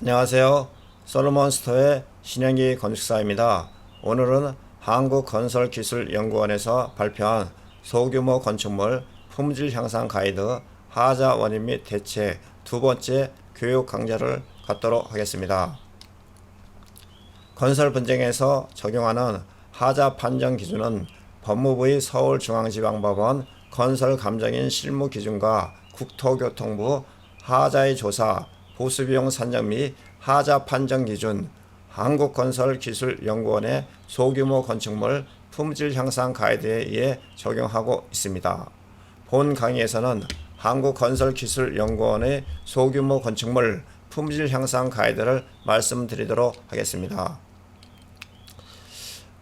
안녕하세요. 솔로몬스터의 신현기 건축사입니다. 오늘은 한국건설기술연구원에서 발표한 소규모 건축물 품질 향상 가이드 하자 원인 및 대책 두 번째 교육 강좌를 갖도록 하겠습니다. 건설 분쟁에서 적용하는 하자 판정 기준은 법무부의 서울중앙지방법원 건설감정인 실무기준과 국토교통부 하자의 조사, 보수비용 산정 및 하자 판정 기준, 한국건설기술연구원의 소규모 건축물 품질 향상 가이드에 의해 적용하고 있습니다. 본 강의에서는 한국건설기술연구원의 소규모 건축물 품질 향상 가이드를 말씀드리도록 하겠습니다.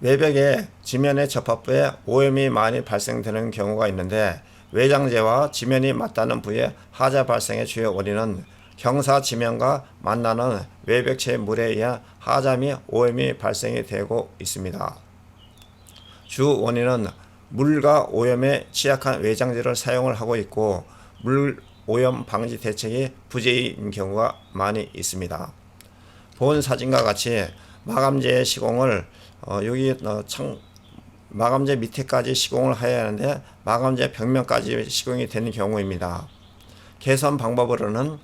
외벽의 지면의 접합부에 오염이 많이 발생되는 경우가 있는데, 외장재와 지면이 맞닿는 부위의 하자 발생의 주요 원인은 경사 지면과 만나는 외벽체 물에 의한 하자 및 오염이 발생이 되고 있습니다. 주 원인은 물과 오염에 취약한 외장재를 사용을 하고 있고, 물 오염 방지 대책이 부재인 경우가 많이 있습니다. 본 사진과 같이 마감재의 시공을 마감재 밑에까지 시공을 해야 하는데, 마감재 벽면까지 시공이 되는 경우입니다. 개선 방법으로는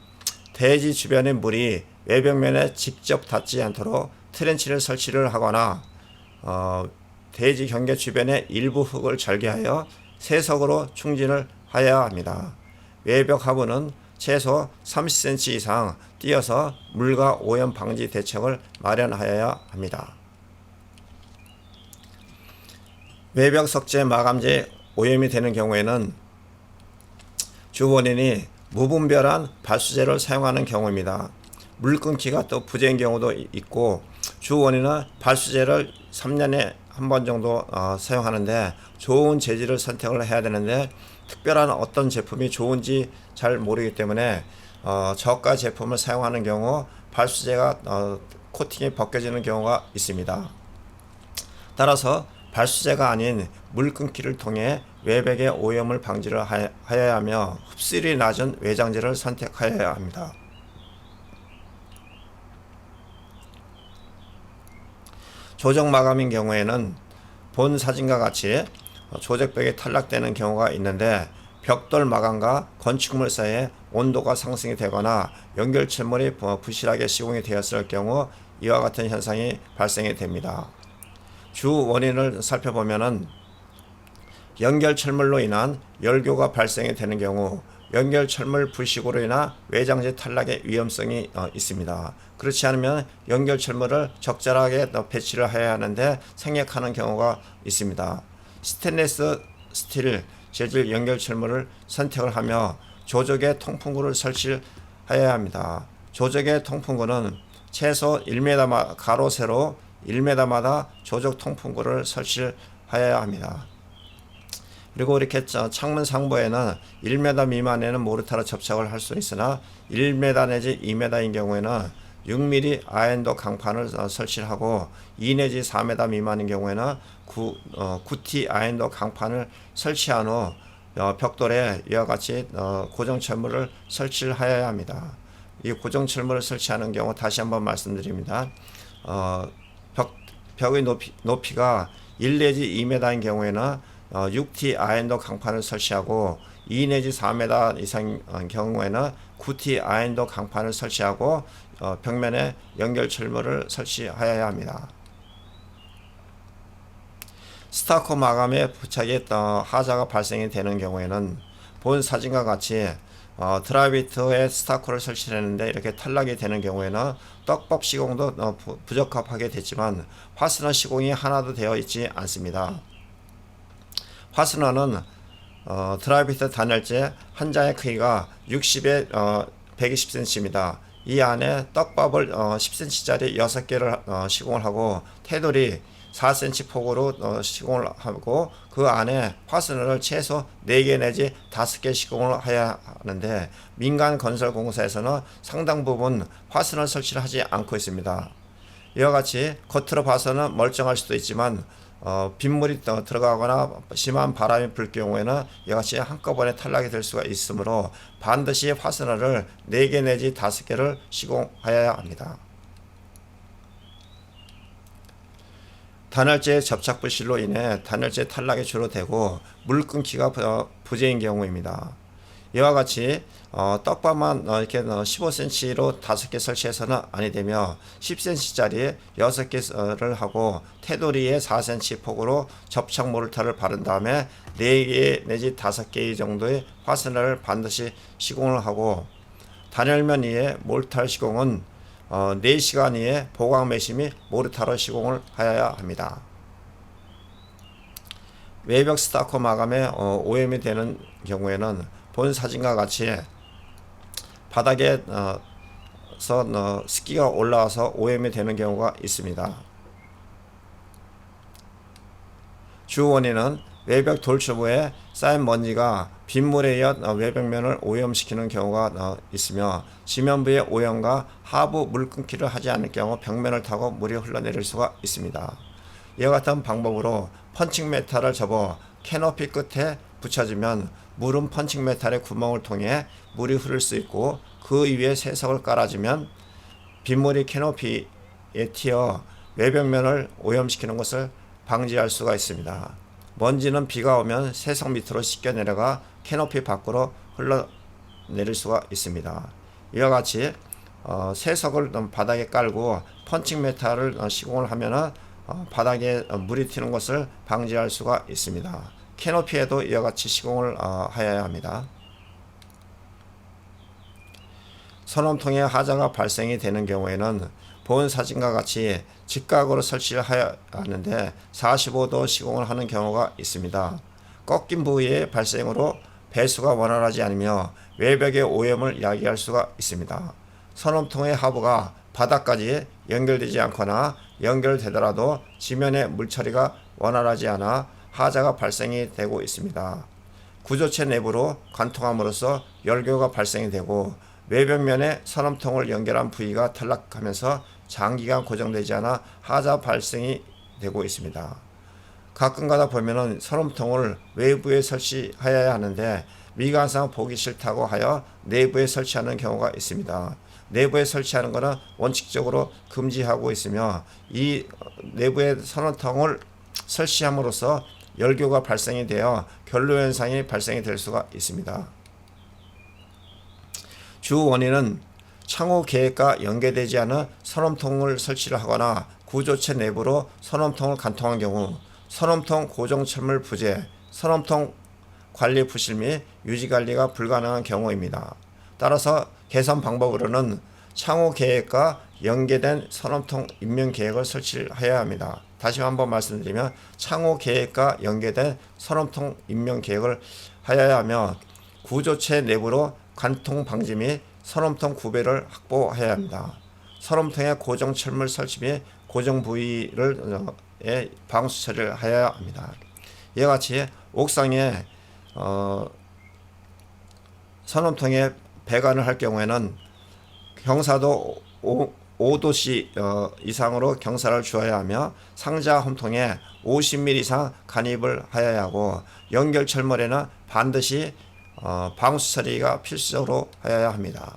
대지 주변의 물이 외벽면에 직접 닿지 않도록 트렌치를 설치를 하거나 대지 경계 주변의 일부 흙을 절개하여 세석으로 충진을 하여야 합니다. 외벽 하부는 최소 30cm 이상 띄어서 물과 오염 방지 대책을 마련하여야 합니다. 외벽 석재 마감재 오염이 되는 경우에는 주 원인이 무분별한 발수제를 사용하는 경우입니다. 물 끊기가 또 부재인 경우도 있고, 주 원인은 발수제를 3년에 한 번 정도 사용하는데, 좋은 재질을 선택을 해야 되는데 특별한 어떤 제품이 좋은지 잘 모르기 때문에 저가 제품을 사용하는 경우 발수제가 코팅이 벗겨지는 경우가 있습니다. 따라서 발수제가 아닌 물 끊기를 통해 외벽의 오염을 방지를 하여야 하며 흡수율이 낮은 외장재를 선택하여야 합니다. 조적 마감인 경우에는 본 사진과 같이 조적벽이 탈락되는 경우가 있는데, 벽돌 마감과 건축물 사이에 온도가 상승이 되거나 연결철물이 부실하게 시공이 되었을 경우 이와 같은 현상이 발생이 됩니다. 주 원인을 살펴보면은 연결철물로 인한 열교가 발생이 되는 경우 연결철물 부식으로 인한 외장재 탈락의 위험성이 있습니다. 그렇지 않으면 연결철물을 적절하게 배치를 해야 하는데 생략하는 경우가 있습니다. 스테인리스 스틸 재질 연결철물을 선택을 하며 조적의 통풍구를 설치해야 합니다. 조적의 통풍구는 최소 1m 가로 세로 1m마다 조적 통풍구를 설치하여야 합니다. 그리고 이렇게 창문 상부에는 1m 미만에는 모르타르 접착을 할 수 있으나 1m 내지 2m인 경우에는 6mm 아엔도 강판을 설치하고 2 내지 4m 미만인 경우에는 9T 아엔도 강판을 설치한 후 벽돌에 이와 같이 고정철물을 설치하여야 합니다. 이 고정철물을 설치하는 경우 다시 한번 말씀드립니다. 벽의 높이가 1 내지 2m인 경우에는 6T 아엔도 강판을 설치하고 2 내지 4m 이상인 경우에는 9T 아엔도 강판을 설치하고 벽면에 연결철물을 설치하여야 합니다. 스타코 마감에 부착이 하자가 발생이 되는 경우에는 본 사진과 같이 드라이비트에 스타코를 설치했는데 이렇게 탈락이 되는 경우에는 떡밥 시공도 부적합하게 됐지만 화스너 시공이 하나도 되어 있지 않습니다. 화스너는 드라이비트 단열재 한 장의 크기가 60에 120cm입니다. 이 안에 떡밥을 10cm짜리 6개를 시공을 하고 테두리 4cm 폭으로 시공을 하고 그 안에 화스너를 최소 4개 내지 5개 시공을 해야 하는데, 민간 건설 공사에서는 상당 부분 화스너 설치를 하지 않고 있습니다. 이와 같이 겉으로 봐서는 멀쩡할 수도 있지만 빗물이 들어가거나 심한 바람이 불 경우에는 이와 같이 한꺼번에 탈락이 될 수가 있으므로 반드시 화스널을 4개 내지 5개를 시공하여야 합니다. 단열재 접착 부실로 인해 단열재 탈락이 주로 되고 물 끊기가 부재인 경우입니다. 이와 같이 떡밥만 이렇게 15cm로 5개 설치해서는 아니 되며 10cm짜리 6개를 하고 테두리에 4cm 폭으로 접착 모르타를 바른 다음에 4개 내지 5개 정도의 화스널을 반드시 시공을 하고 단열면 위에 모르타 시공은 4시간 이에 보강 메시 및 모르타로 시공을 하여야 합니다. 외벽 스타커 마감에 오염이 되는 경우에는 본 사진과 같이 바닥에서 습기가 올라와서 오염이 되는 경우가 있습니다. 주 원인은 외벽 돌초부에 쌓인 먼지가 빗물에 의해 외벽면을 오염시키는 경우가 있으며 지면부의 오염과 하부 물 끊기를 하지 않을 경우 벽면을 타고 물이 흘러내릴 수가 있습니다. 이와 같은 방법으로 펀칭 메탈을 접어 캐노피 끝에 붙여주면 물은 펀칭 메탈의 구멍을 통해 물이 흐를 수 있고 그 위에 세석을 깔아주면 빗물이 캐노피에 튀어 외벽면을 오염시키는 것을 방지할 수가 있습니다. 먼지는 비가 오면 세석 밑으로 씻겨 내려가 캐노피 밖으로 흘러내릴 수가 있습니다. 이와 같이 세석을 바닥에 깔고 펀칭 메탈을 시공을 하면 바닥에 물이 튀는 것을 방지할 수가 있습니다. 캐노피에도 이와 같이 시공을 하여야 합니다. 선원통에 하자가 발생이 되는 경우에는 본 사진과 같이 직각으로 설치를 해야 하는데 45도 시공을 하는 경우가 있습니다. 꺾인 부위의 발생으로 배수가 원활하지 않으며 외벽의 오염을 야기할 수가 있습니다. 선원통의 하부가 바닥까지 연결되지 않거나 연결되더라도 지면의 물처리가 원활하지 않아 하자가 발생이 되고 있습니다. 구조체 내부로 관통함으로써 열교가 발생이 되고 외벽면에 선원통을 연결한 부위가 탈락하면서 장기간 고정되지 않아 하자 발생이 되고 있습니다. 가끔가다 보면은 선원통을 외부에 설치하여야 하는데 미관상 보기 싫다고 하여 내부에 설치하는 경우가 있습니다. 내부에 설치하는 것은 원칙적으로 금지하고 있으며 이 내부에 선원통을 설치함으로써 열교가 발생이 되어 결로 현상이 발생이 될 수가 있습니다. 주 원인은 창호 계획과 연계되지 않은 선원통을 설치를 하거나 구조체 내부로 선원통을 관통한 경우, 선원통 고정 철물 부재, 선원통 관리 부실 및 유지 관리가 불가능한 경우입니다. 따라서 개선 방법으로는 창호 계획과 연계된 선원통 인명 계획을 설치해야 합니다. 다시 한번 말씀드리면 창호 계획과 연계된 선원통 인명 계획을 하여야 하며 구조체 내부로 관통 방지 및 선원통 구배를 확보해야 합니다. 선원통의 고정 철물 설치 및 고정 부위를 방수 처리를 해야 합니다. 이와 같이 옥상에 선원통에 배관을 할 경우에는 경사도 5도씨 이상으로 경사를 주어야 하며 상자 홈통에 50mm 이상 간입을 하여야 하고 연결 철물에는 반드시 방수 처리가 필수적으로 하여야 합니다.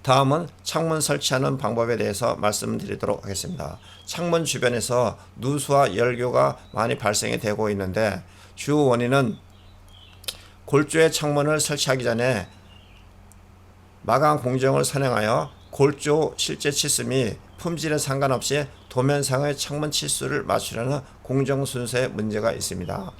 다음은 창문 설치하는 방법에 대해서 말씀드리도록 하겠습니다. 창문 주변에서 누수와 열교가 많이 발생이 되고 있는데 주 원인은 골조의 창문을 설치하기 전에 마감 공정을 선행하여 골조 실제 치수 및 품질에 상관없이 도면상의 창문 치수를 맞추려는 공정 순서에 문제가 있습니다.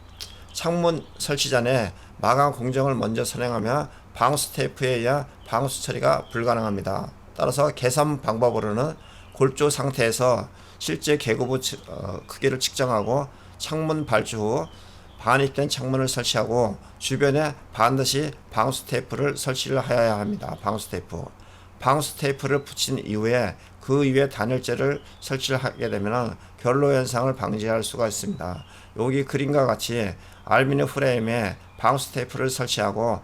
창문 설치 전에 마감 공정을 먼저 선행하면 방수 테이프에 의한 방수 처리가 불가능합니다. 따라서 개선 방법으로는 골조 상태에서 실제 계고부 크기를 측정하고 창문 발주 후 반입된 창문을 설치하고 주변에 반드시 방수 테이프를 설치를 하여야 합니다. 방수 테이프를 붙인 이후에 그 위에 단열재를 설치를 하게 되면 결로 현상을 방지할 수가 있습니다. 여기 그림과 같이 알루미늄 프레임에 방수 테이프를 설치하고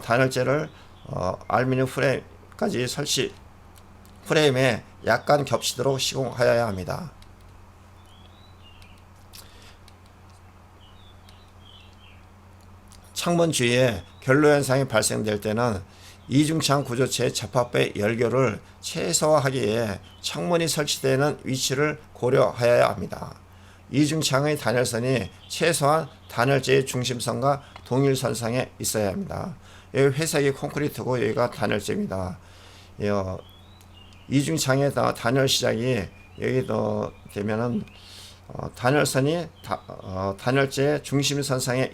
단열재를 알루미늄 프레임까지 프레임에 약간 겹치도록 시공하여야 합니다. 창문 주위에 결로 현상이 발생될 때는 이중창 구조체의 접합부의 열교를 최소화하기 위해 창문이 설치되는 위치를 고려하여야 합니다. 이중창의 단열선이 최소한 단열재의 중심선과 동일선상에 있어야 합니다. 여기 회색이 콘크리트고 여기가 단열재입니다. 이중창의 단열 시작이 여기 되면은 단열선이 단열재의 중심선상에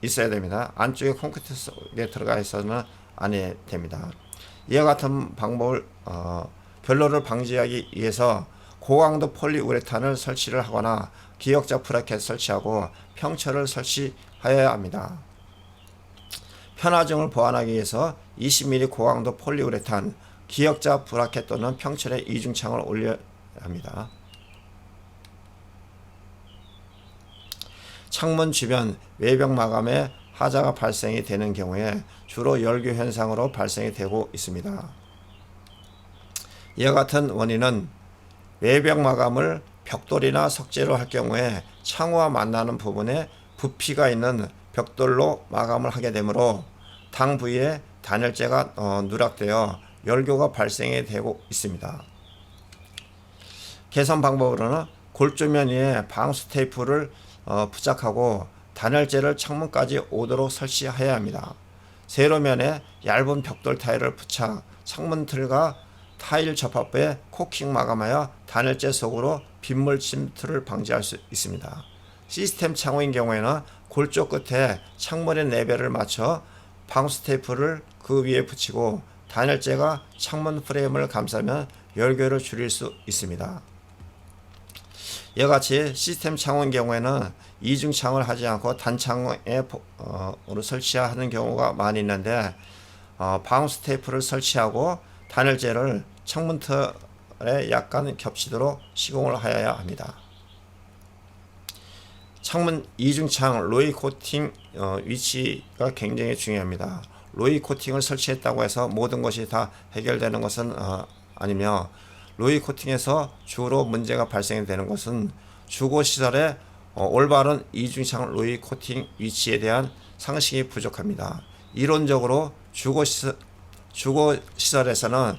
있어야 됩니다. 안쪽에 콘크리트 속에 들어가 있어서는 안 해야 됩니다. 이와 같은 방법을 결로를 방지하기 위해서 고강도 폴리우레탄을 설치를 하거나 기역자 브라켓 설치하고 평철을 설치하여야 합니다. 편화증을 보완하기 위해서 20mm 고강도 폴리우레탄, 기역자 브라켓 또는 평철에 이중창을 올려야 합니다. 창문 주변 외벽 마감에 하자가 발생이 되는 경우에 주로 열교 현상으로 발생이 되고 있습니다. 이와 같은 원인은 외벽 마감을 벽돌이나 석재로 할 경우에 창호와 만나는 부분에 부피가 있는 벽돌로 마감을 하게 되므로 당 부위에 단열재가 누락되어 열교가 발생이 되고 있습니다. 개선 방법으로는 골조면 위에 방수 테이프를 부착하고 단열재를 창문까지 오도록 설치해야 합니다. 세로면에 얇은 벽돌 타일을 부착, 창문 틀과 타일 접합부에 코킹 마감하여 단열재 속으로 빗물 침투를 방지할 수 있습니다. 시스템 창호인 경우에는 골조 끝에 창문의 내배를 맞춰 방수 테이프를 그 위에 붙이고 단열재가 창문 프레임을 감싸면 열교를 줄일 수 있습니다. 이와 같이 시스템 창호인 경우에는 이중창을 하지 않고 단창호에 설치하는 경우가 많이 있는데 방수 테이프를 설치하고 단열재를 창문 틀에 약간 겹치도록 시공을 하여야 합니다. 창문 이중창 로이 코팅 위치가 굉장히 중요합니다. 로이 코팅을 설치했다고 해서 모든 것이 다 해결되는 것은 아니며 로이 코팅에서 주로 문제가 발생이 되는 것은 주거시설의 올바른 이중창 로이 코팅 위치에 대한 상식이 부족합니다. 이론적으로 주거시설에서는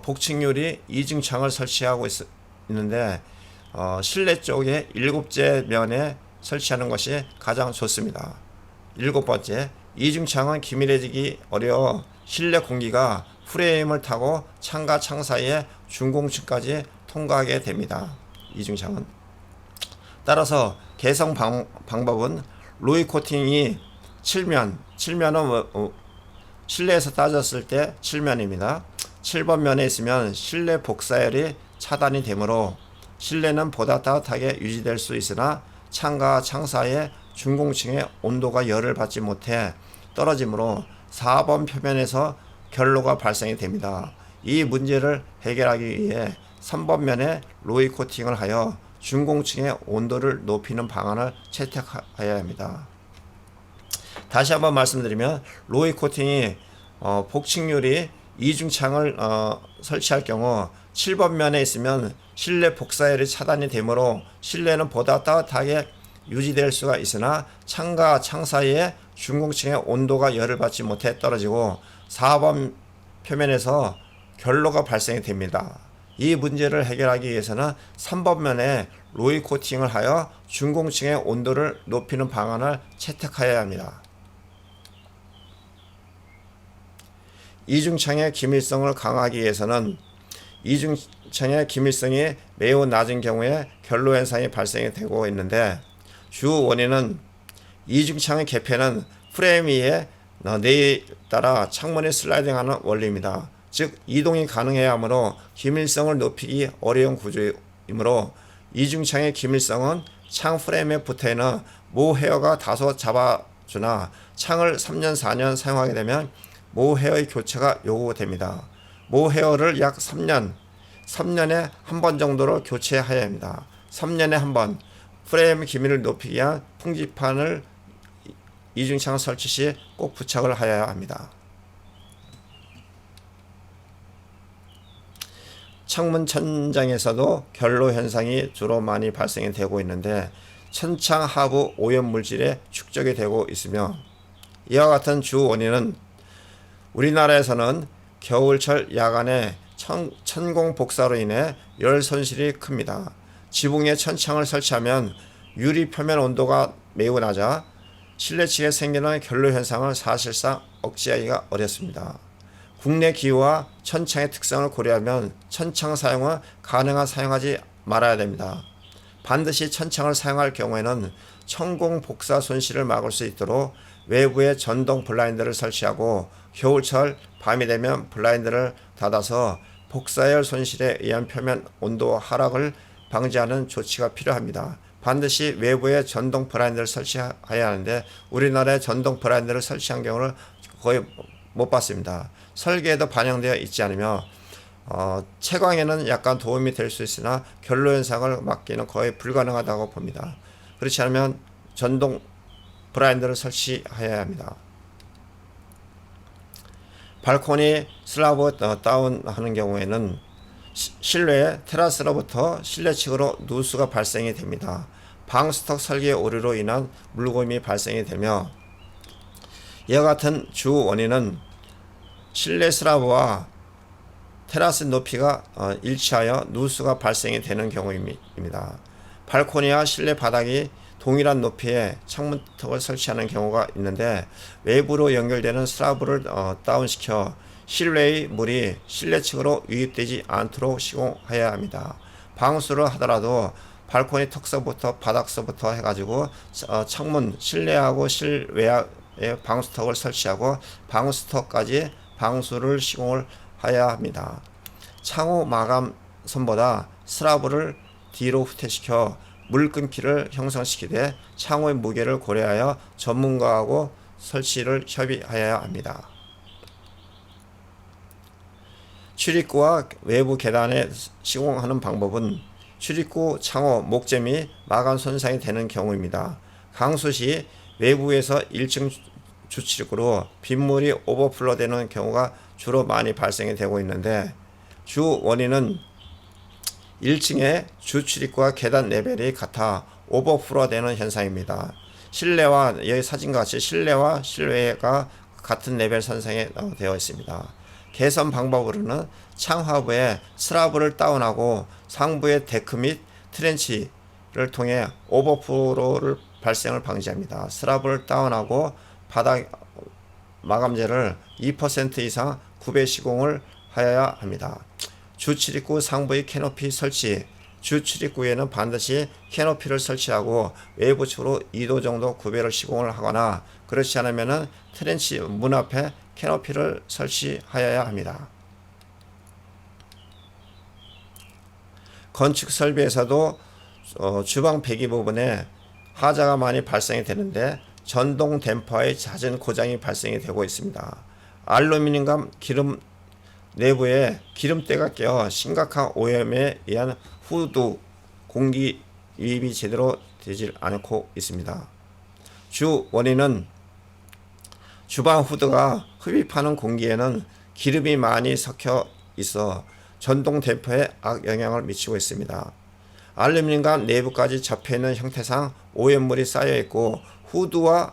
복층률이 이중창을 설치하고 있는데 실내 쪽에 7째 면에 설치하는 것이 가장 좋습니다. 7번째, 이중창은 기밀해지기 어려워 실내 공기가 프레임을 타고 창과 창 사이에 중공층까지 통과하게 됩니다. 이중창은. 따라서 개선 방법은 로이 코팅이 칠면은 실내에서 따졌을 때 7면입니다. 7번 면에 있으면 실내 복사열이 차단이 되므로 실내는 보다 따뜻하게 유지될 수 있으나 창과 창 사이의 중공층의 온도가 열을 받지 못해 떨어지므로 4번 표면에서 결로가 발생이 됩니다. 이 문제를 해결하기 위해 3번 면에 로이 코팅을 하여 중공층의 온도를 높이는 방안을 채택해야 합니다. 다시 한번 말씀드리면 로이 코팅이 복층률이 이중창을 설치할 경우 7번 면에 있으면 실내 복사열이 차단이 되므로 실내는 보다 따뜻하게 유지될 수가 있으나 창과 창 사이에 중공층의 온도가 열을 받지 못해 떨어지고 4번 표면에서 결로가 발생이 됩니다. 이 문제를 해결하기 위해서는 3번 면에 로이 코팅을 하여 중공층의 온도를 높이는 방안을 채택해야 합니다. 이중창의 기밀성을 강화하기 위해서는 이중창의 기밀성이 매우 낮은 경우에 결로 현상이 발생이 되고 있는데 주 원인은 이중창의 개폐는 프레임 위에 내에 따라 창문이 슬라이딩하는 원리입니다. 즉 이동이 가능해야 하므로 기밀성을 높이기 어려운 구조이므로 이중창의 기밀성은 창 프레임에 붙어있는 모 헤어가 다소 잡아주나 창을 3년 4년 사용하게 되면 모 헤어의 교체가 요구됩니다. 모 헤어를 약 3년에 한 번 정도로 교체해야 합니다. 3년에 한 번 프레임 기밀을 높이기 위한 풍지판을 이중창 설치 시 꼭 부착을 하여야 합니다. 창문 천장에서도 결로 현상이 주로 많이 발생이 되고 있는데 천창 하부 오염물질의 축적이 되고 있으며, 이와 같은 주 원인은 우리나라에서는 겨울철 야간에 천공 복사로 인해 열 손실이 큽니다. 지붕에 천창을 설치하면 유리 표면 온도가 매우 낮아 실내 측에 생기는 결로 현상을 사실상 억제하기가 어렵습니다. 국내 기후와 천창의 특성을 고려하면 천창 사용은 가능한 사용하지 말아야 됩니다. 반드시 천창을 사용할 경우에는 천공 복사 손실을 막을 수 있도록 외부에 전동 블라인드를 설치하고 겨울철 밤이 되면 블라인드를 닫아서 복사열 손실에 의한 표면 온도 하락을 방지하는 조치가 필요합니다. 반드시 외부에 전동 블라인드를 설치해야 하는데 우리나라에 전동 블라인드를 설치한 경우를 거의 못 봤습니다. 설계에도 반영되어 있지 않으며 채광에는 약간 도움이 될 수 있으나 결로 현상을 막기는 거의 불가능하다고 봅니다. 그렇지 않으면 전동 블라인드를 설치해야 합니다. 발코니 슬라브 다운하는 경우에는 실외 테라스로부터 실내 측으로 누수가 발생이 됩니다. 방스턱 설계 오류로 인한 물고임이 발생이 되며, 이와 같은 주 원인은 실내 슬라브와 테라스 높이가 일치하여 누수가 발생이 되는 경우입니다. 발코니와 실내 바닥이 동일한 높이의 창문턱을 설치하는 경우가 있는데 외부로 연결되는 슬라브를 다운시켜 실외의 물이 실내 측으로 유입되지 않도록 시공해야 합니다. 방수를 하더라도 발코니 턱서부터 바닥서부터 해가지고 창문 실내하고 실외에 방수턱을 설치하고 방수턱까지 방수를 시공을 해야 합니다. 창호 마감선보다 슬라브를 뒤로 후퇴시켜 물 끊기를 형성시키되 창호의 무게를 고려하여 전문가하고 설치를 협의하여야 합니다. 출입구와 외부 계단에 시공하는 방법은 출입구, 창호, 목재미, 마감 손상이 되는 경우입니다. 강수 시 외부에서 1층 주출입구로 빗물이 오버플로 되는 경우가 주로 많이 발생이 되고 있는데, 주 원인은 1층의 주출입구와 계단 레벨이 같아 오버플로 되는 현상입니다. 실내와 여기 사진과 같이 실내와 실외가 같은 레벨 선상에 되어 있습니다. 개선 방법으로는 창하부에 슬라브를 다운하고 상부의 데크 및 트렌치를 통해 오버플로를 발생을 방지합니다. 슬라브를 다운하고 바닥 마감재를 2% 이상 구배 시공을 하여야 합니다. 주출입구 상부의 캐노피 설치, 주출입구에는 반드시 캐노피를 설치하고 외부 측으로 2도 정도 구배를 시공을 하거나, 그렇지 않으면 트렌치 문 앞에 캐노피를 설치하여야 합니다. 건축 설비에서도 주방 배기 부분에 하자가 많이 발생이 되는데 전동 댐퍼의 잦은 고장이 발생이 되고 있습니다. 알루미늄과 기름 내부에 기름때가 껴 심각한 오염에 의한 후드 공기 유입이 제대로 되질 않고 있습니다. 주 원인은 주방 후드가 흡입하는 공기에는 기름이 많이 섞여 있어 전동 댐퍼에 악영향을 미치고 있습니다. 알루미늄과 내부까지 접혀있는 형태상 오염물이 쌓여있고 후드와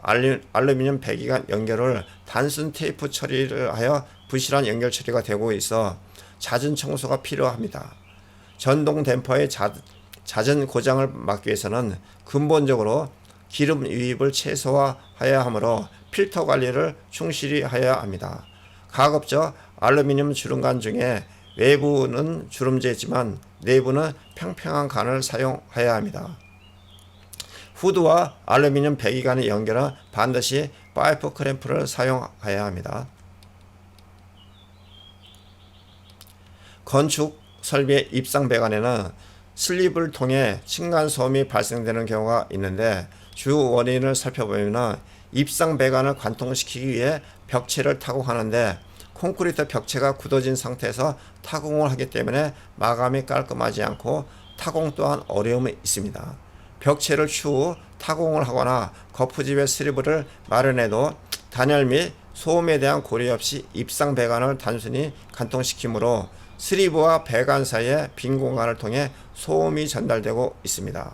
알루미늄 배기 간 연결을 단순 테이프 처리를 하여 부실한 연결 처리가 되고 있어 잦은 청소가 필요합니다. 전동 댐퍼의 잦은 고장을 막기 위해서는 근본적으로 기름 유입을 최소화해야 하므로 필터 관리를 충실히 해야 합니다. 가급적 알루미늄 주름관 중에 외부는 주름재지만 내부는 평평한 관을 사용해야 합니다. 후드와 알루미늄 배기관의 연결은 반드시 파이프 클램프를 사용해야 합니다. 건축 설비의 입상 배관에는 슬립을 통해 층간소음이 발생되는 경우가 있는데, 주 원인을 살펴보면 입상 배관을 관통시키기 위해 벽체를 타공하는데 콘크리트 벽체가 굳어진 상태에서 타공을 하기 때문에 마감이 깔끔하지 않고 타공 또한 어려움이 있습니다. 벽체를 추후 타공을 하거나 거푸집에 슬리브를 마련해도 단열 및 소음에 대한 고려 없이 입상 배관을 단순히 관통시키므로 슬리브와 배관 사이에 빈 공간을 통해 소음이 전달되고 있습니다.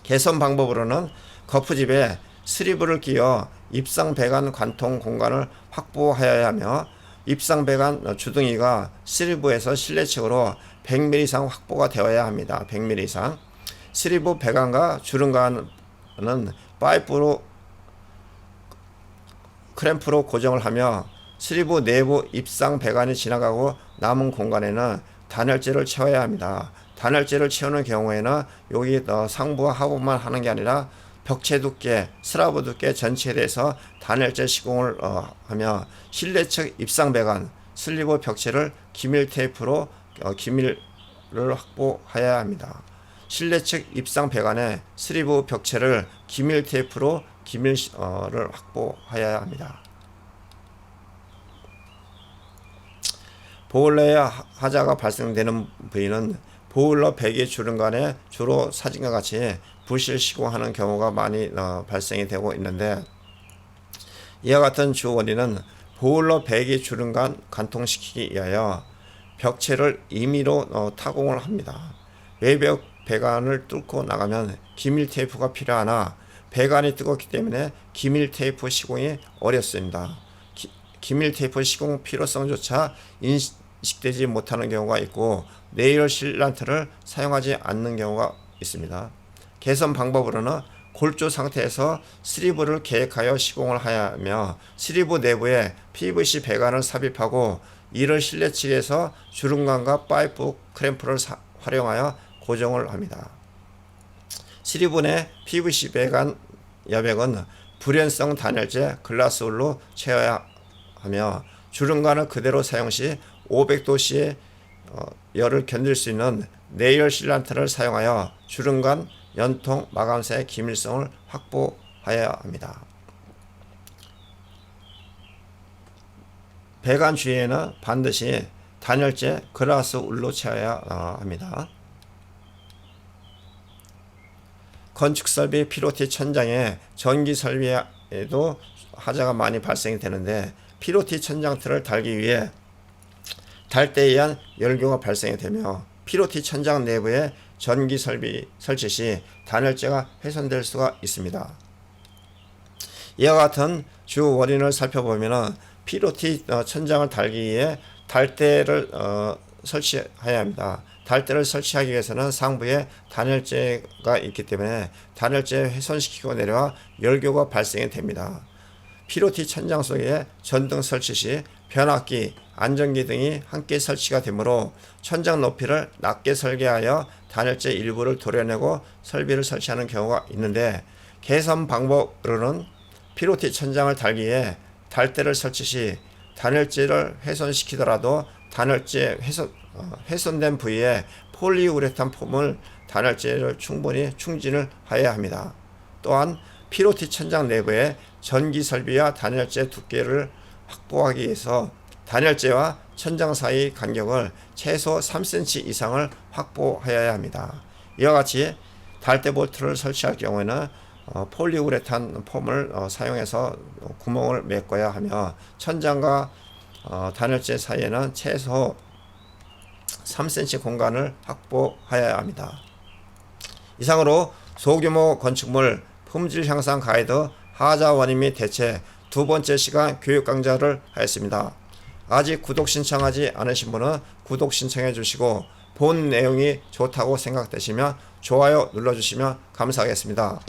개선 방법으로는 거푸집에 스리브를 끼워 입상 배관 관통 공간을 확보하여야 하며 입상 배관 주둥이가 스리브에서 실내 측으로 100mm 이상 확보가 되어야 합니다. 100mm 이상. 스리브 배관과 주름관은 파이프로 크램프로 고정을 하며 스리브 내부 입상 배관이 지나가고 남은 공간에는 단열재를 채워야 합니다. 단열재를 채우는 경우에는 여기 상부와 하부만 하는 게 아니라 벽체 두께, 슬라브 두께 전체에 대해서 단열재 시공을 하며 실내 측 입상 배관, 슬리브 벽체를 기밀 테이프로 기밀을 확보해야 합니다. 실내 측 입상 배관에 슬리브 벽체를 기밀 테이프로 기밀을 확보해야 합니다. 보일러의 하자가 발생되는 부위는 보일러 배기 주름관에 주로 사진과 같이 부실 시공하는 경우가 많이 발생이 되고 있는데, 이와 같은 주 원인은 보일러 배기 주름관 관통시키기 위하여 벽체를 임의로 타공을 합니다. 외벽 배관을 뚫고 나가면 기밀 테이프가 필요하나 배관이 뜨겁기 때문에 기밀 테이프 시공이 어렵습니다. 기밀 테이프 시공 필요성조차 인식되지 못하는 경우가 있고 네일 실란트를 사용하지 않는 경우가 있습니다. 개선 방법으로는 골조 상태에서 스리브를 계획하여 시공을 해야 하며 스리브 내부에 PVC 배관을 삽입하고 이를 실내 측에서 주름관과 파이프 크램프를 활용하여 고정을 합니다. 스리브 내 PVC 배관 여백은 불연성 단열재 글라스울로 채워야 하며 주름관을 그대로 사용 시 500도씨의 열을 견딜 수 있는 네일 실란트를 사용하여 주름관 연통 마감새의 기밀성을 확보해야 합니다. 배관 주위에는 반드시 단열재 글라스울로 채워야 합니다. 건축설비 피로티 천장에 전기 설비에도 하자가 많이 발생이 되는데, 피로티 천장틀을 달기 위해 달대에 의한 열교가 발생이 되며 피로티 천장 내부에 전기 설비 설치 시 단열재가 훼손될 수가 있습니다. 이와 같은 주 원인을 살펴보면 피로티 천장을 달기 위해 달대를 설치해야 합니다. 달대를 설치하기 위해서는 상부에 단열재가 있기 때문에 단열재 훼손시키고 내려와 열교가 발생이 됩니다. 피로티 천장 속에 전등 설치 시 변압기, 안전기 등이 함께 설치가 되므로 천장 높이를 낮게 설계하여 단열재 일부를 도려내고 설비를 설치하는 경우가 있는데, 개선 방법으로는 피로티 천장을 달기 위해 달대를 설치 시 단열재를 훼손시키더라도 단열재 훼손된 부위에 폴리우레탄 폼을 단열재를 충분히 충진을 해야 합니다. 또한 피로티 천장 내부에 전기 설비와 단열재 두께를 확보하기 위해서 단열재와 천장 사이 간격을 최소 3cm 이상을 확보해야 합니다. 이와 같이 달대 볼트를 설치할 경우에는 폴리우레탄 폼을 사용해서 구멍을 메꿔야 하며 천장과 단열재 사이에는 최소 3cm 공간을 확보해야 합니다. 이상으로 소규모 건축물 품질 향상 가이드 하자 원인 및 대체 두 번째 시간 교육 강좌를 하였습니다. 아직 구독 신청하지 않으신 분은 구독 신청해 주시고, 본 내용이 좋다고 생각되시면 좋아요 눌러주시면 감사하겠습니다.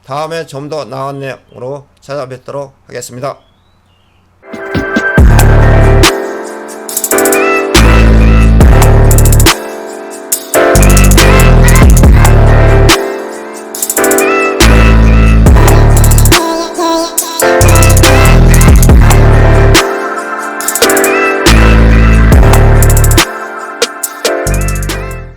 다음에 좀 더 나은 내용으로 찾아뵙도록 하겠습니다.